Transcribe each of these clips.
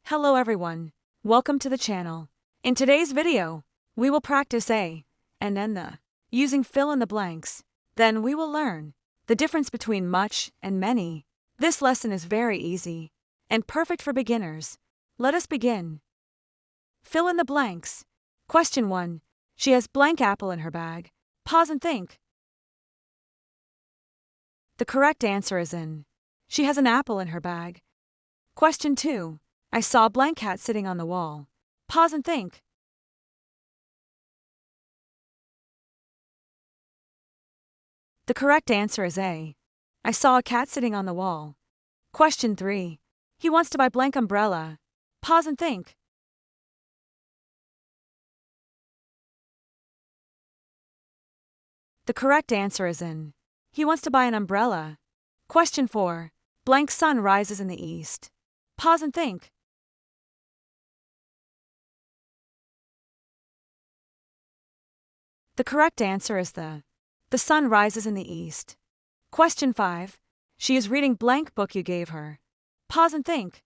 Hello everyone, welcome to the channel. In today's video, we will practice a and the using fill in the blanks. Then we will learn the difference between much and many. This lesson is very easy and perfect for beginners. Let us begin. Fill in the blanks. Question 1. She has blank apple in her bag. Pause and think. The correct answer is in. She has an apple in her bag. Question 2. I saw a blank cat sitting on the wall. Pause and think. The correct answer is A. I saw a cat sitting on the wall. Question 3. He wants to buy blank umbrella. Pause and think. The correct answer is in. He wants to buy an umbrella. Question 4. Blank sun rises in the east. Pause and think. The correct answer is the sun rises in the east. Question 5. She is reading blank book you gave her. Pause and think.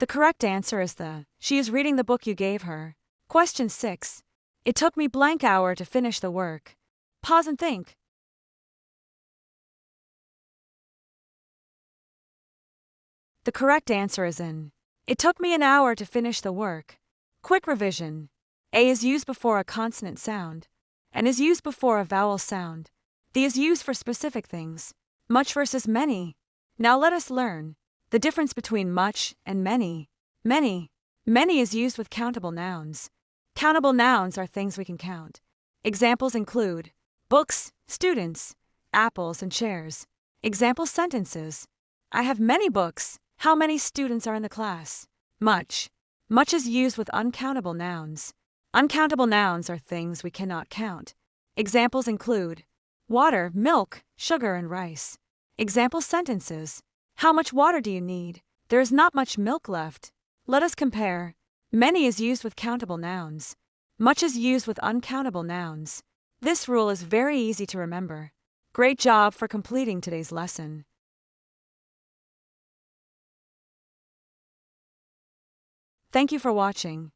The correct answer is she is reading the book you gave her. Question 6. It took me blank hour to finish the work. Pause and think. The correct answer is in. It took me an hour to finish the work. Quick revision. A is used before a consonant sound, and is used before a vowel sound. The is used for specific things. Much versus many. Now let us learn the difference between much and many. Many is used with countable nouns. Countable nouns are things we can count. Examples include books, students, apples, and chairs. Example sentences. I have many books. How many students are in the class? Much is used with uncountable nouns. Uncountable nouns are things we cannot count. Examples include water, milk, sugar, and rice. Example sentences. How much water do you need? There is not much milk left. Let us compare. Many is used with countable nouns. Much is used with uncountable nouns. This rule is very easy to remember. Great job for completing today's lesson. Thank you for watching.